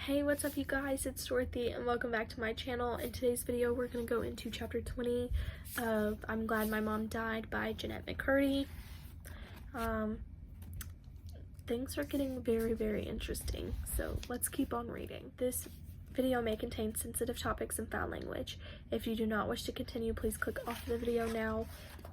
Hey, what's up you guys? It's Dorothy and welcome back to my channel. In today's video, we're going to go into chapter 20 of I'm Glad My Mom Died by Jeanette McCurdy. Things are getting very interesting, so let's keep on reading. This video may contain sensitive topics and foul language. If you do not wish to continue, please click off the video now.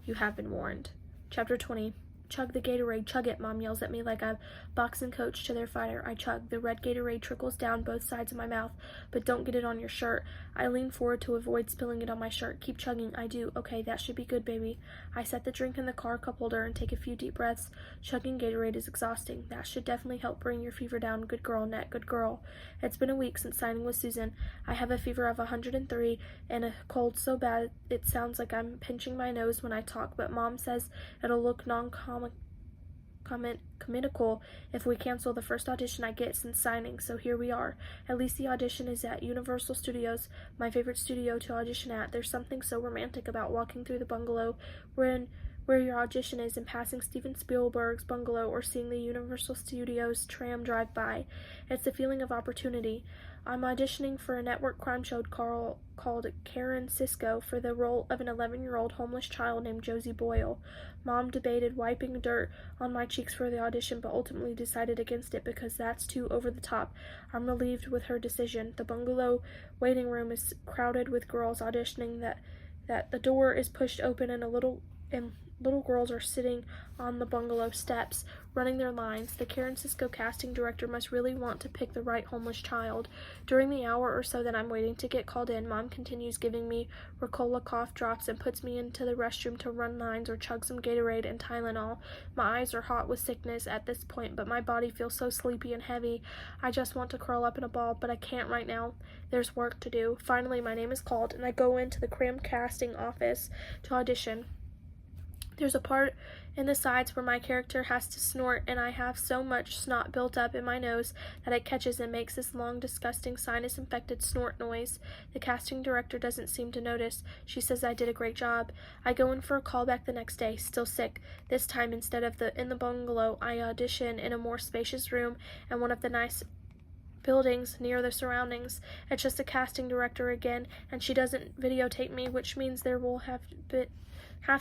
You have been warned. Chapter 20. Chug the Gatorade, chug it, Mom yells at me like a boxing coach to their fighter. I chug. The red Gatorade trickles down both sides of my mouth, but don't get it on your shirt. I lean forward to avoid spilling it on my shirt. Keep chugging. I do. Okay, that should be good, baby. I set the drink in the car cup holder and take a few deep breaths. Chugging Gatorade is exhausting. That should definitely help bring your fever down. Good girl, Net. Good girl. It's been a week since signing with Susan. I have a fever of 103 and a cold so bad it sounds like I'm pinching my nose when I talk, but Mom says it'll look comical if we cancel the first audition I get since signing, so here we are. At least the audition is at Universal Studios, my favorite studio to audition at. There's something so romantic about walking through the bungalow where your audition is and passing Steven Spielberg's bungalow or seeing the Universal Studios tram drive by. It's the feeling of opportunity. I'm auditioning for a network crime show called Karen Cisco for the role of an 11-year-old homeless child named Josie Boyle. Mom debated wiping dirt on my cheeks for the audition, but ultimately decided against it because that's too over the top. I'm relieved with her decision. The bungalow waiting room is crowded with girls auditioning that the door is pushed open and little girls are sitting on the bungalow steps, running their lines. The Karen Cisco casting director must really want to pick the right homeless child. During the hour or so that I'm waiting to get called in, Mom continues giving me Ricola cough drops and puts me into the restroom to run lines or chug some Gatorade and Tylenol. My eyes are hot with sickness at this point, but my body feels so sleepy and heavy. I just want to curl up in a ball, but I can't right now. There's work to do. Finally, my name is called, and I go into the cram casting office to audition. There's a part in the sides where my character has to snort, and I have so much snot built up in my nose that it catches and makes this long, disgusting, sinus-infected snort noise. The casting director doesn't seem to notice. She says I did a great job. I go in for a callback the next day, still sick. This time, instead of in the bungalow, I audition in a more spacious room and one of the nice buildings near the surroundings. It's just a casting director again, and she doesn't videotape me, which means there will have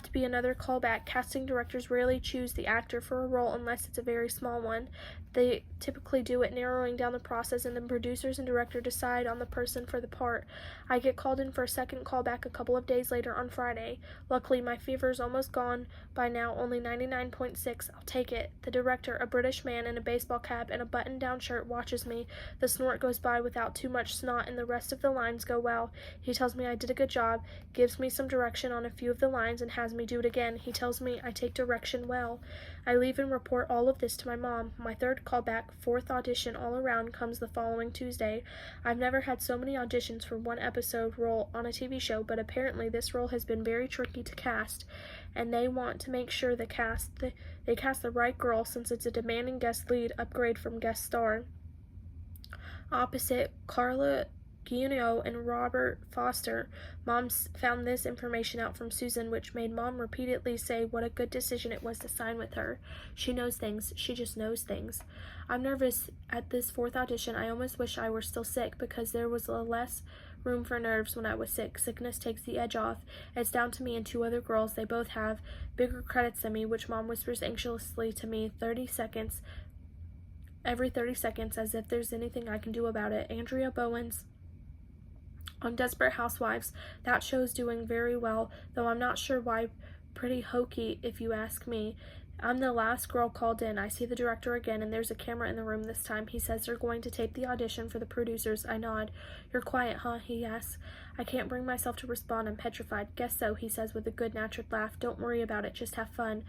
to be another callback. Casting directors rarely choose the actor for a role unless it's a very small one. They typically do it narrowing down the process, and then producers and director decide on the person for the part. I get called in for a second callback a couple of days later on Friday. Luckily, my fever is almost gone by now, only 99.6. I'll take it. The director, a British man in a baseball cap and a button-down shirt, watches me. The snort goes by without too much snot, and the rest of the lines go well. He tells me I did a good job, gives me some direction on a few of the lines, and has me do it again. He tells me I take direction well. I leave and report all of this to my mom. My third callback, fourth audition all around, comes the following Tuesday. I've never had so many auditions for one episode role on a TV show, but apparently this role has been very tricky to cast, and they want to make sure they cast the right girl since it's a demanding guest lead upgrade from guest star. Opposite Carla Guino and Robert Foster. Mom found this information out from Susan, which made Mom repeatedly say what a good decision it was to sign with her. She knows things. She just knows things. I'm nervous at this fourth audition. I almost wish I were still sick because there was less room for nerves when I was sick. Sickness takes the edge off. It's down to me and two other girls. They both have bigger credits than me, which Mom whispers anxiously to me every 30 seconds as if there's anything I can do about it. Andrea Bowen's on Desperate Housewives. That show's doing very well, though I'm not sure why. Pretty hokey, if you ask me. I'm the last girl called in. I see the director again, and there's a camera in the room this time. He says they're going to tape the audition for the producers. I nod. You're quiet, huh? He asks. I can't bring myself to respond. I'm petrified. Guess so, he says with a good-natured laugh. Don't worry about it. Just have fun.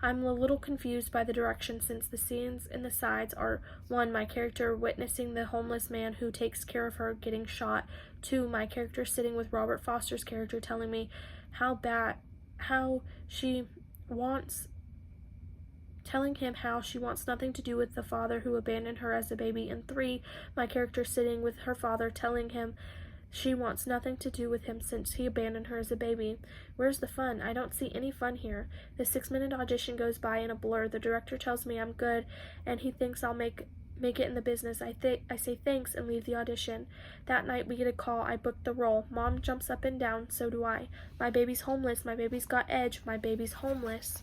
I'm a little confused by the direction since the scenes in the sides are 1. My character witnessing the homeless man who takes care of her getting shot. 2. My character sitting with Robert Foster's character telling me telling him how she wants nothing to do with the father who abandoned her as a baby. And 3. My character sitting with her father telling him she wants nothing to do with him since he abandoned her as a baby. Where's the fun? I don't see any fun here. The 6-minute audition goes by in a blur. The director tells me I'm good, and he thinks I'll make make it in the business. I say thanks and leave the audition. That night we get a call. I booked the role. Mom jumps up and down. So do I. My baby's homeless. My baby's got edge. My baby's homeless.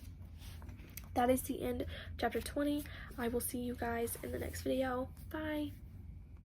That is the end of chapter 20. I will see you guys in the next video. Bye.